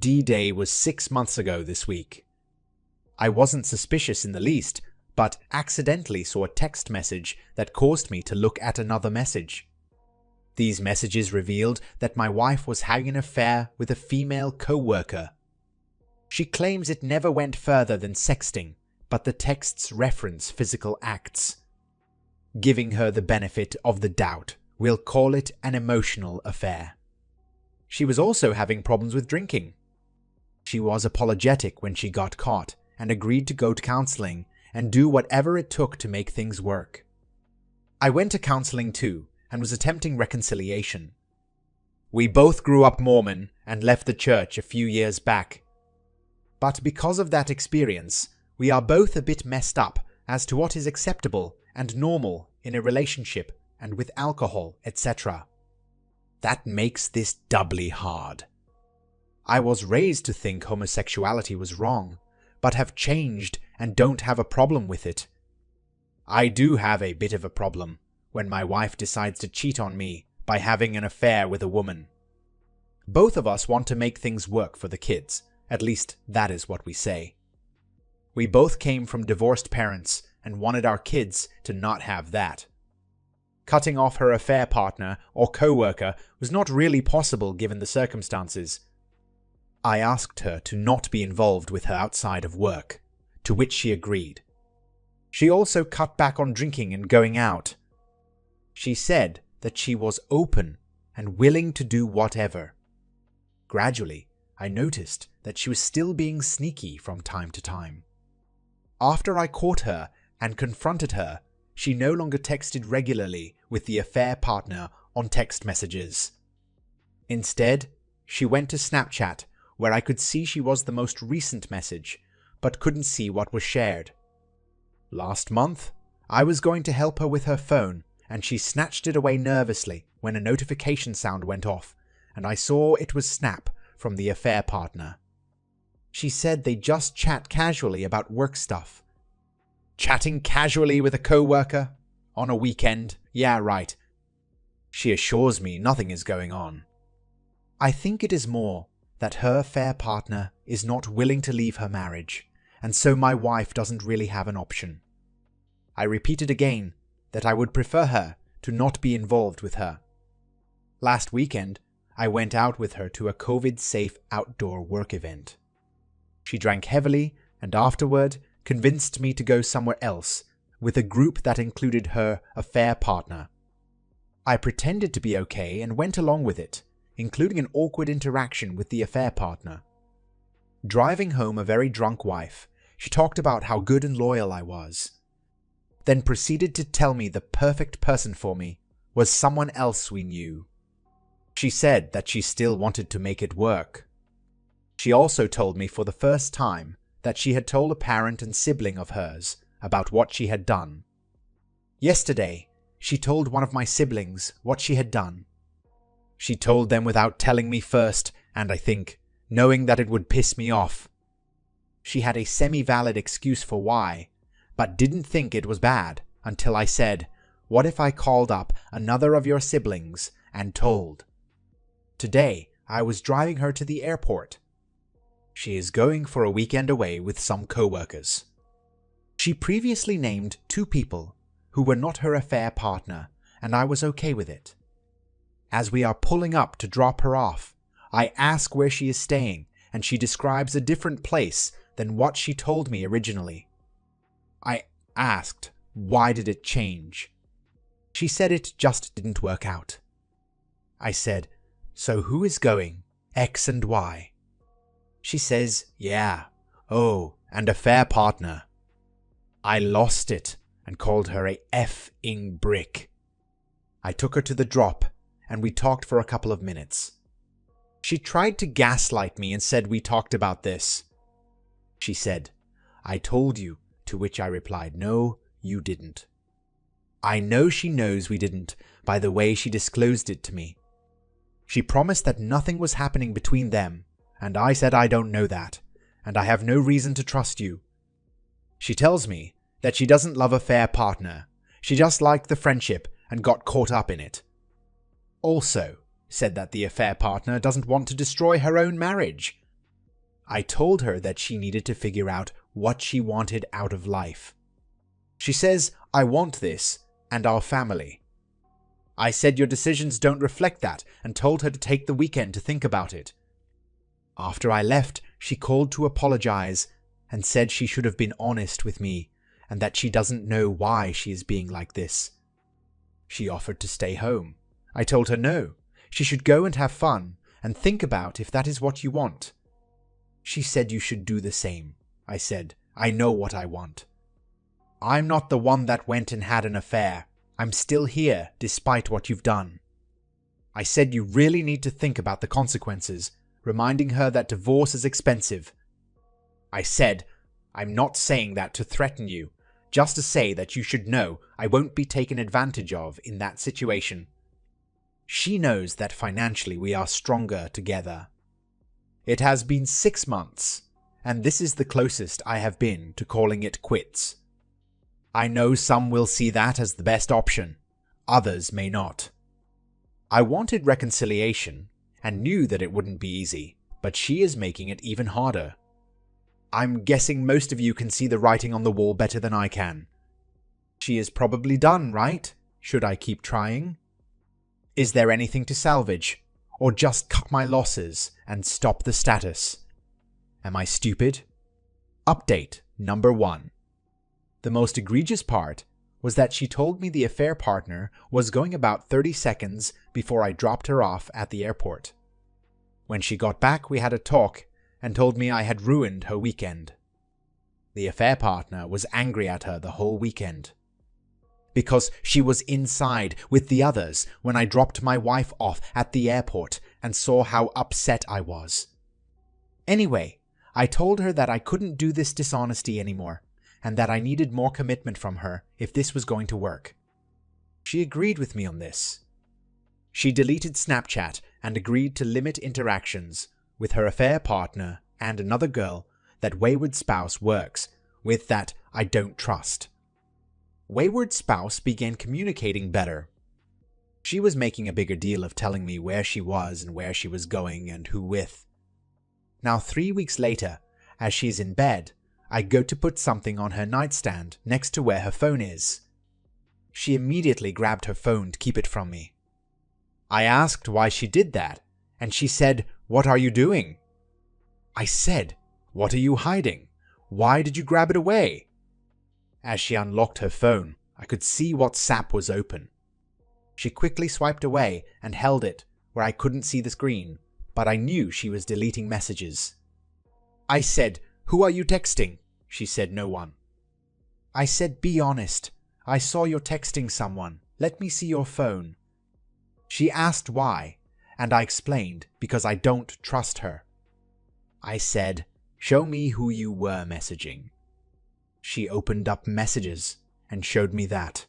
D-Day was 6 months ago this week. I wasn't suspicious in the least, but accidentally saw a text message that caused me to look at another message. These messages revealed that my wife was having an affair with a female co-worker. She claims it never went further than sexting, but the texts reference physical acts. Giving her the benefit of the doubt, we'll call it an emotional affair. She was also having problems with drinking. She was apologetic when she got caught and agreed to go to counseling and do whatever it took to make things work. I went to counseling too and was attempting reconciliation. We both grew up Mormon and left the church a few years back. But because of that experience, we are both a bit messed up as to what is acceptable and normal in a relationship and with alcohol, etc. That makes this doubly hard. I was raised to think homosexuality was wrong, but have changed and don't have a problem with it. I do have a bit of a problem when my wife decides to cheat on me by having an affair with a woman. Both of us want to make things work for the kids, at least that is what we say. We both came from divorced parents and wanted our kids to not have that. Cutting off her affair partner or co-worker was not really possible given the circumstances. I asked her to not be involved with her outside of work, to which she agreed. She also cut back on drinking and going out. She said that she was open and willing to do whatever. Gradually, I noticed that she was still being sneaky from time to time. After I caught her and confronted her, she no longer texted regularly with the affair partner on text messages. Instead, she went to Snapchat, where I could see she was the most recent message, but couldn't see what was shared. Last month, I was going to help her with her phone, and she snatched it away nervously when a notification sound went off, and I saw it was Snap from the affair partner. She said they just chat casually about work stuff. Chatting casually with a co-worker? On a weekend? Yeah, right. She assures me nothing is going on. I think it is more that her affair partner is not willing to leave her marriage, and so my wife doesn't really have an option. I repeated again that I would prefer her to not be involved with her. Last weekend, I went out with her to a COVID-safe outdoor work event. She drank heavily and afterward convinced me to go somewhere else with a group that included her affair partner. I pretended to be okay and went along with it, including an awkward interaction with the affair partner. Driving home a very drunk wife, she talked about how good and loyal I was, then proceeded to tell me the perfect person for me was someone else we knew. She said that she still wanted to make it work. She also told me for the first time that she had told a parent and sibling of hers about what she had done. Yesterday, she told one of my siblings what she had done. She told them without telling me first, and I think, knowing that it would piss me off. She had a semi-valid excuse for why, but didn't think it was bad until I said, "What if I called up another of your siblings and told?" Today, I was driving her to the airport. She is going for a weekend away with some co-workers. She previously named 2 people who were not her affair partner, and I was okay with it. As we are pulling up to drop her off, I ask where she is staying, and she describes a different place than what she told me originally. I asked, why did it change? She said it just didn't work out. I said, so who is going, X and Y? She says, yeah, oh, and affair partner. I lost it and called her a F-ing brick. I took her to the drop, and we talked for a couple of minutes. She tried to gaslight me and said we talked about this. She said, I told you, to which I replied, no, you didn't. I know she knows we didn't by the way she disclosed it to me. She promised that nothing was happening between them, and I said I don't know that, and I have no reason to trust you. She tells me that she doesn't love a fair partner, she just liked the friendship and got caught up in it. Also, said that the affair partner doesn't want to destroy her own marriage. I told her that she needed to figure out what she wanted out of life. She says, "I want this, and our family." I said your decisions don't reflect that and told her to take the weekend to think about it. After I left, she called to apologize and said she should have been honest with me and that she doesn't know why she is being like this. She offered to stay home. I told her no, she should go and have fun and think about if that is what you want. She said you should do the same. I said, I know what I want. I'm not the one that went and had an affair. I'm still here despite what you've done. I said you really need to think about the consequences, reminding her that divorce is expensive. I said, I'm not saying that to threaten you, just to say that you should know I won't be taken advantage of in that situation. She knows that financially we are stronger together. It has been 6 months, and this is the closest I have been to calling it quits. I know some will see that as the best option, others may not. I wanted reconciliation and knew that it wouldn't be easy, but she is making it even harder. I'm guessing most of you can see the writing on the wall better than I can. She is probably done, right? Should I keep trying? Is there anything to salvage, or just cut my losses and stop the status? Am I stupid? Update number 1. The most egregious part was that she told me the affair partner was going about 30 seconds before I dropped her off at the airport. When she got back, we had a talk and told me I had ruined her weekend. The affair partner was angry at her the whole weekend because she was inside with the others when I dropped my wife off at the airport and saw how upset I was. Anyway, I told her that I couldn't do this dishonesty anymore and that I needed more commitment from her if this was going to work. She agreed with me on this. She deleted Snapchat and agreed to limit interactions with her affair partner and another girl that Wayward Spouse works with that I don't trust. Wayward Spouse began communicating better. She was making a bigger deal of telling me where she was and where she was going and who with. Now 3 weeks later, as she's in bed, I go to put something on her nightstand next to where her phone is. She immediately grabbed her phone to keep it from me. I asked why she did that, and she said, "What are you doing?" I said, "What are you hiding? Why did you grab it away?" As she unlocked her phone, I could see WhatsApp was open. She quickly swiped away and held it where I couldn't see the screen, but I knew she was deleting messages. I said, "Who are you texting?" She said, "No one." I said, "Be honest. I saw you're texting someone. Let me see your phone." She asked why, and I explained because I don't trust her. I said, "Show me who you were messaging." She opened up messages and showed me that.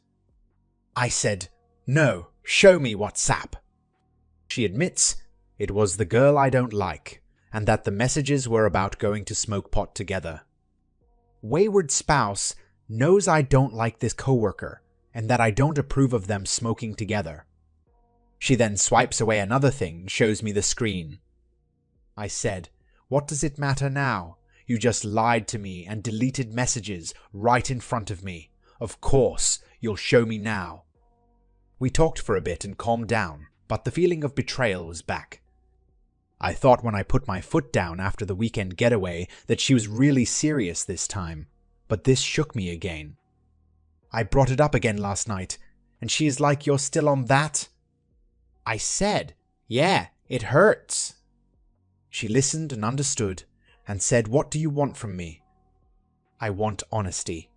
I said, "No, show me WhatsApp." She admits it was the girl I don't like, and that the messages were about going to smoke pot together. Wayward Spouse knows I don't like this coworker and that I don't approve of them smoking together. She then swipes away another thing and shows me the screen. I said, "What does it matter now? You just lied to me and deleted messages right in front of me. Of course, you'll show me now." We talked for a bit and calmed down, but the feeling of betrayal was back. I thought when I put my foot down after the weekend getaway that she was really serious this time, but this shook me again. I brought it up again last night, and she is like, "You're still on that?" I said, "Yeah, it hurts." She listened and understood, and said, "What do you want from me?" I want honesty.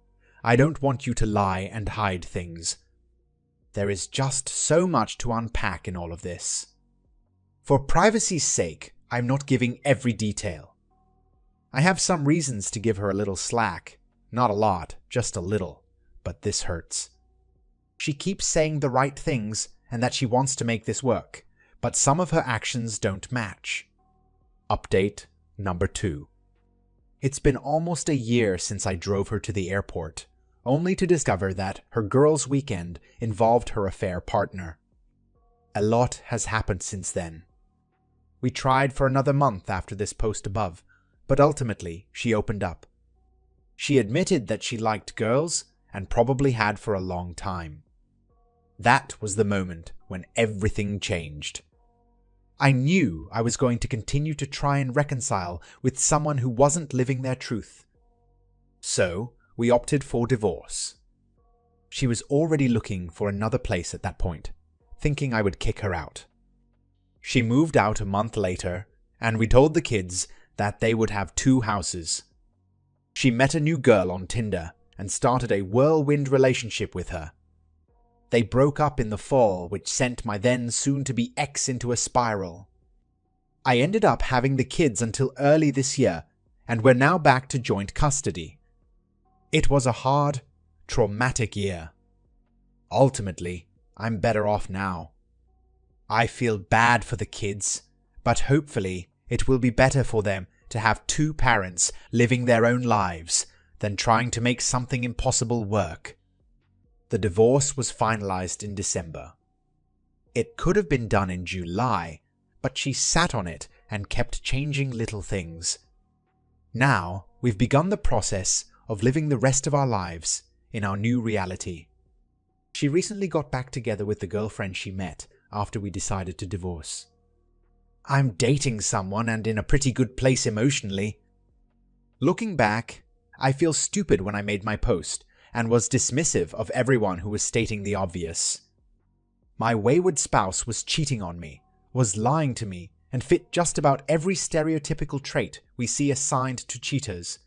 I don't want you to lie and hide things. There is just so much to unpack in all of this. For privacy's sake, I'm not giving every detail. I have some reasons to give her a little slack. Not a lot, just a little. But this hurts. She keeps saying the right things and that she wants to make this work, but some of her actions don't match. Update number 2. It's been almost a year since I drove her to the airport, only to discover that her girls' weekend involved her affair partner. A lot has happened since then. We tried for another month after this post above, but ultimately she opened up. She admitted that she liked girls and probably had for a long time. That was the moment when everything changed. I knew I was going to continue to try and reconcile with someone who wasn't living their truth. So, we opted for divorce. She was already looking for another place at that point, thinking I would kick her out. She moved out a month later, and we told the kids that they would have 2 houses. She met a new girl on Tinder and started a whirlwind relationship with her. They broke up in the fall, which sent my then soon-to-be ex into a spiral. I ended up having the kids until early this year, and we're now back to joint custody. It was a hard, traumatic year. Ultimately, I'm better off now. I feel bad for the kids, but hopefully it will be better for them to have 2 parents living their own lives than trying to make something impossible work. The divorce was finalized in December. It could have been done in July, but she sat on it and kept changing little things. Now, we've begun the process of living the rest of our lives in our new reality. She recently got back together with the girlfriend she met after we decided to divorce. I'm dating someone and in a pretty good place emotionally. Looking back, I feel stupid when I made my post and was dismissive of everyone who was stating the obvious. My wayward spouse was cheating on me, was lying to me, and fit just about every stereotypical trait we see assigned to cheaters.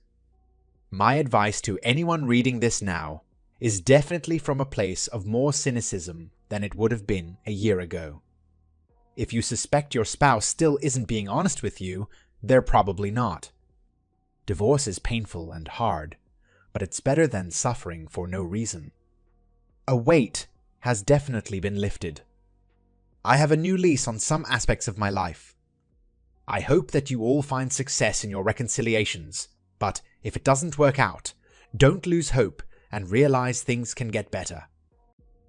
My advice to anyone reading this now is definitely from a place of more cynicism than it would have been a year ago. If you suspect your spouse still isn't being honest with you, they're probably not. Divorce is painful and hard, but it's better than suffering for no reason. A weight has definitely been lifted. I have a new lease on some aspects of my life. I hope that you all find success in your reconciliations, but if it doesn't work out, don't lose hope and realize things can get better.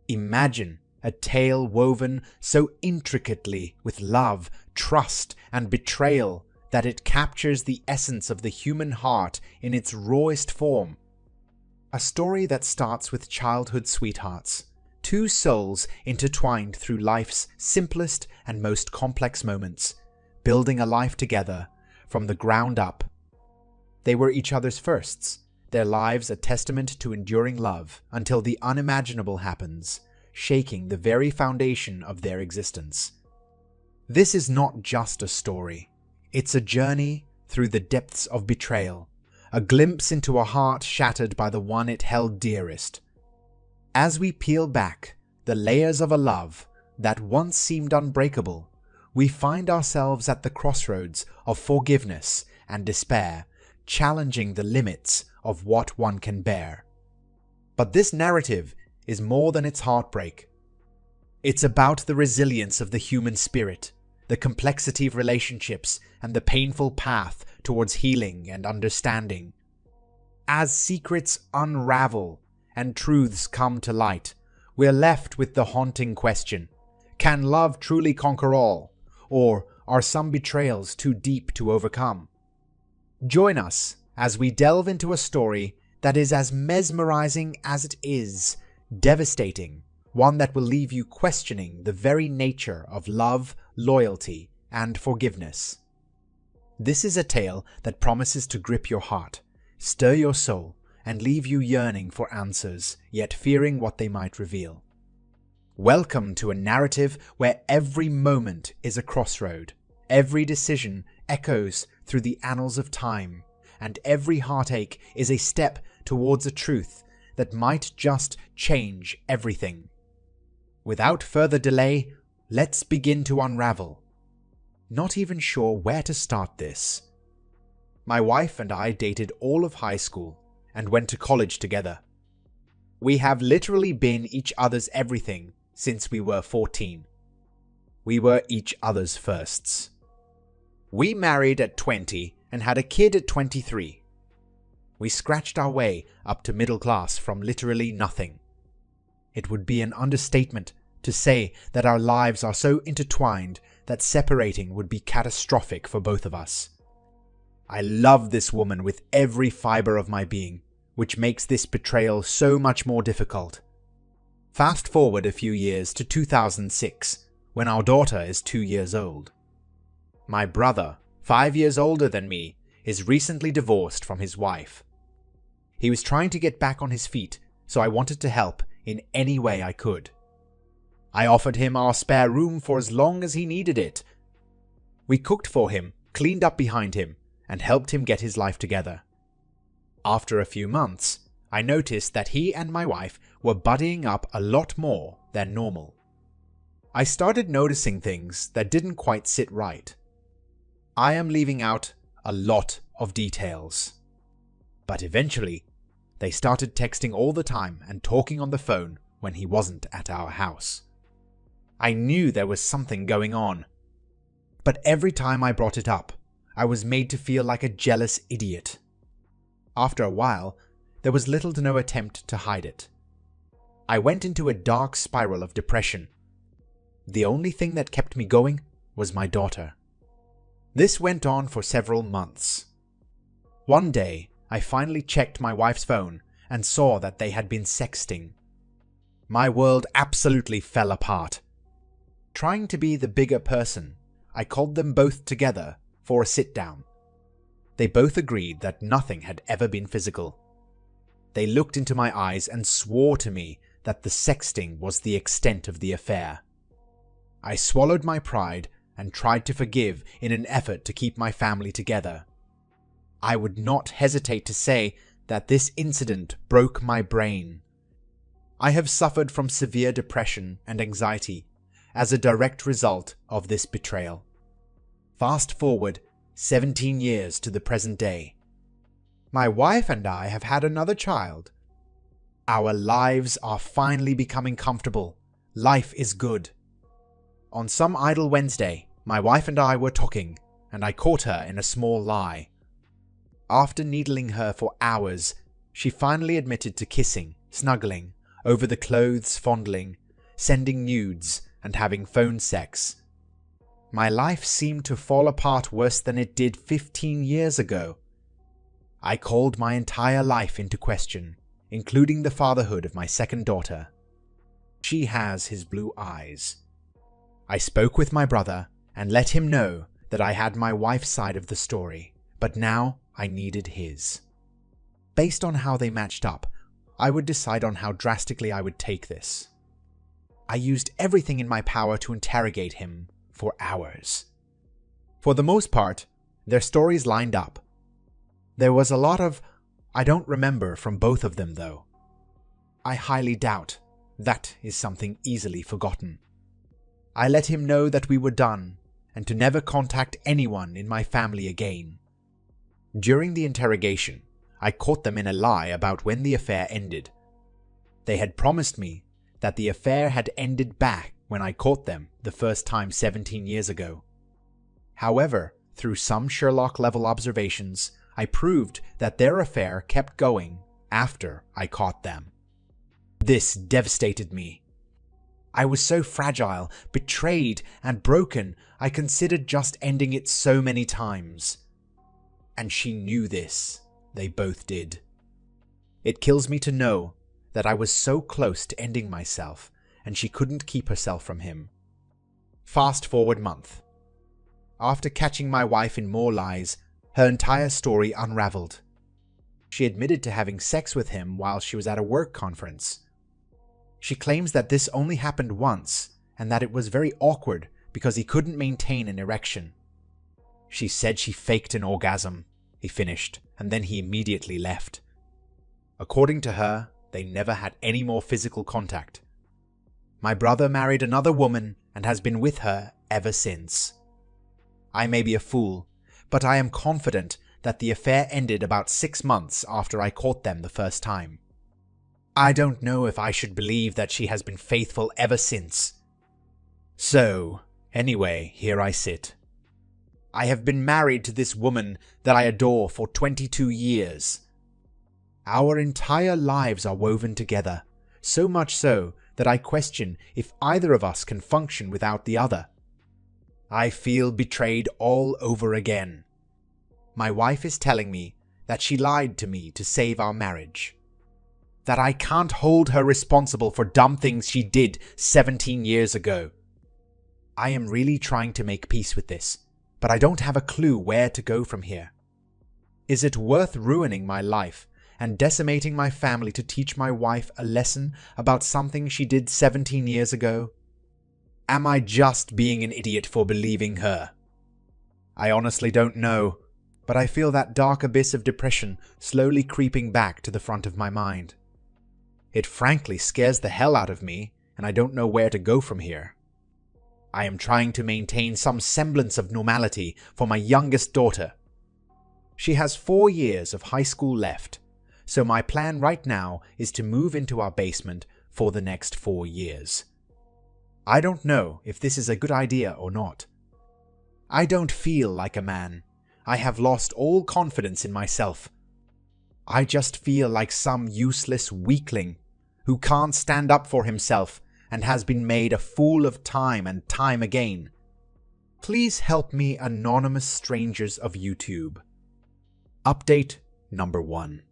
Imagine a tale woven so intricately with love, trust, and betrayal that it captures the essence of the human heart in its rawest form. A story that starts with childhood sweethearts, 2 souls intertwined through life's simplest and most complex moments, building a life together from the ground up. They were each other's firsts, their lives a testament to enduring love until the unimaginable happens, shaking the very foundation of their existence. This is not just a story. It's a journey through the depths of betrayal, a glimpse into a heart shattered by the one it held dearest. As we peel back the layers of a love that once seemed unbreakable, we find ourselves at the crossroads of forgiveness and despair, challenging the limits of what one can bear. But this narrative is more than its heartbreak. It's about the resilience of the human spirit, the complexity of relationships, and the painful path towards healing and understanding. As secrets unravel and truths come to light, we're left with the haunting question: can love truly conquer all, or are some betrayals too deep to overcome? Join us as we delve into a story that is as mesmerizing as it is devastating, one that will leave you questioning the very nature of love, loyalty, and forgiveness. This is a tale that promises to grip your heart, stir your soul, and leave you yearning for answers, yet fearing what they might reveal. Welcome to a narrative where every moment is a crossroad, every decision echoes through the annals of time, and every heartache is a step towards a truth that might just change everything. Without further delay, let's begin to unravel. Not even sure where to start this. My wife and I dated all of high school and went to college together. We have literally been each other's everything since we were 14. We were each other's firsts. We married at 20 and had a kid at 23. We scratched our way up to middle class from literally nothing. It would be an understatement to say that our lives are so intertwined that separating would be catastrophic for both of us. I love this woman with every fiber of my being, which makes this betrayal so much more difficult. Fast forward a few years to 2006, when our daughter is 2 years old. My brother, 5 years older than me, is recently divorced from his wife. He was trying to get back on his feet, so I wanted to help in any way I could. I offered him our spare room for as long as he needed it. We cooked for him, cleaned up behind him, and helped him get his life together. After a few months, I noticed that he and my wife were buddying up a lot more than normal. I started noticing things that didn't quite sit right. I am leaving out a lot of details. But eventually, they started texting all the time and talking on the phone when he wasn't at our house. I knew there was something going on. But every time I brought it up, I was made to feel like a jealous idiot. After a while, there was little to no attempt to hide it. I went into a dark spiral of depression. The only thing that kept me going was my daughter. This went on for several months. One day, I finally checked my wife's phone and saw that they had been sexting. My world absolutely fell apart. Trying to be the bigger person, I called them both together for a sit-down. They both agreed that nothing had ever been physical. They looked into my eyes and swore to me that the sexting was the extent of the affair. I swallowed my pride and tried to forgive in an effort to keep my family together. I would not hesitate to say that this incident broke my brain. I have suffered from severe depression and anxiety as a direct result of this betrayal. Fast forward 17 years to the present day. My wife and I have had another child. Our lives are finally becoming comfortable. Life is good. On some idle Wednesday, my wife and I were talking, and I caught her in a small lie. After needling her for hours, she finally admitted to kissing, snuggling, over the clothes fondling, sending nudes, and having phone sex. My life seemed to fall apart worse than it did 15 years ago. I called my entire life into question, including the fatherhood of my second daughter. She has his blue eyes. I spoke with my brother and let him know that I had my wife's side of the story, but now I needed his. Based on how they matched up, I would decide on how drastically I would take this. I used everything in my power to interrogate him for hours. For the most part, their stories lined up. There was a lot of "I don't remember" from both of them, though. I highly doubt that is something easily forgotten. I let him know that we were done and to never contact anyone in my family again. During the interrogation, I caught them in a lie about when the affair ended. They had promised me that the affair had ended back when I caught them the first time 17 years ago. However, through some Sherlock-level observations, I proved that their affair kept going after I caught them. This devastated me. I was so fragile, betrayed, and broken, I considered just ending it so many times. And she knew this. They both did. It kills me to know that I was so close to ending myself, and she couldn't keep herself from him. Fast forward month. After catching my wife in more lies, her entire story unraveled. She admitted to having sex with him while she was at a work conference. She claims that this only happened once, and that it was very awkward because he couldn't maintain an erection. She said she faked an orgasm, he finished, and then he immediately left. According to her, they never had any more physical contact. My brother married another woman and has been with her ever since. I may be a fool, but I am confident that the affair ended about 6 months after I caught them the first time. I don't know if I should believe that she has been faithful ever since. So, anyway, here I sit. I have been married to this woman that I adore for 22 years. Our entire lives are woven together, so much so that I question if either of us can function without the other. I feel betrayed all over again. My wife is telling me that she lied to me to save our marriage. That I can't hold her responsible for dumb things she did 17 years ago. I am really trying to make peace with this, but I don't have a clue where to go from here. Is it worth ruining my life and decimating my family to teach my wife a lesson about something she did 17 years ago? Am I just being an idiot for believing her? I honestly don't know, but I feel that dark abyss of depression slowly creeping back to the front of my mind. It frankly scares the hell out of me, and I don't know where to go from here. I am trying to maintain some semblance of normality for my youngest daughter. She has 4 years of high school left, so my plan right now is to move into our basement for the next 4 years. I don't know if this is a good idea or not. I don't feel like a man. I have lost all confidence in myself. I just feel like some useless weakling who can't stand up for himself and has been made a fool of time and time again. Please help me, anonymous strangers of YouTube. Update number 1.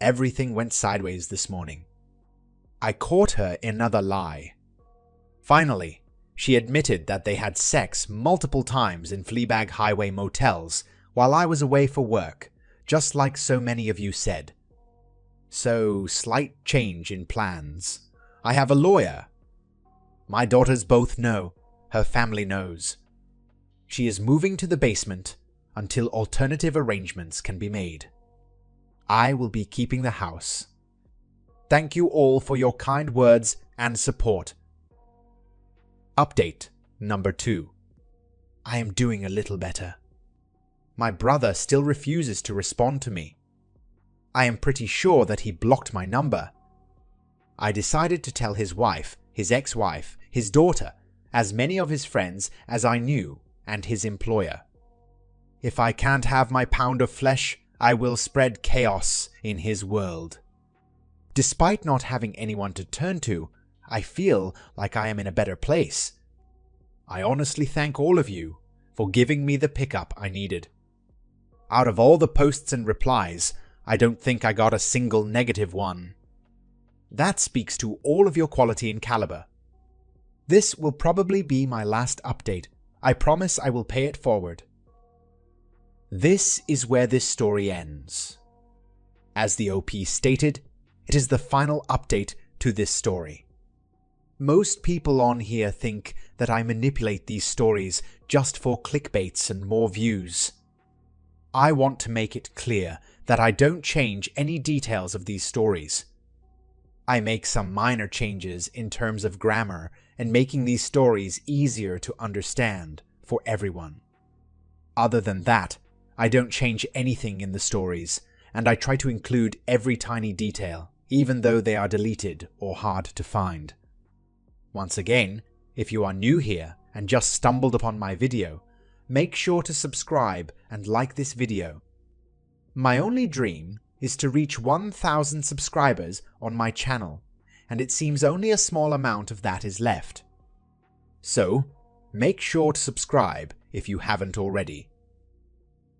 Everything went sideways this morning. I caught her in another lie. Finally, she admitted that they had sex multiple times in Fleabag Highway motels while I was away for work, just like so many of you said. So, slight change in plans. I have a lawyer. My daughters both know. Her family knows. She is moving to the basement until alternative arrangements can be made. I will be keeping the house. Thank you all for your kind words and support. Update number 2. I am doing a little better. My brother still refuses to respond to me. I am pretty sure that he blocked my number. I decided to tell his wife, his ex-wife, his daughter, as many of his friends as I knew, and his employer. If I can't have my pound of flesh, I will spread chaos in his world. Despite not having anyone to turn to, I feel like I am in a better place. I honestly thank all of you for giving me the pickup I needed. Out of all the posts and replies, I don't think I got a single negative one. That speaks to all of your quality and caliber. This will probably be my last update. I promise I will pay it forward. This is where this story ends. As the OP stated, it is the final update to this story. Most people on here think that I manipulate these stories just for clickbaits and more views. I want to make it clear that I don't change any details of these stories. I make some minor changes in terms of grammar and making these stories easier to understand for everyone. Other than that, I don't change anything in the stories, and I try to include every tiny detail, even though they are deleted or hard to find. Once again, if you are new here and just stumbled upon my video, make sure to subscribe and like this video. My only dream is to reach 1,000 subscribers on my channel, and it seems only a small amount of that is left. So, make sure to subscribe if you haven't already.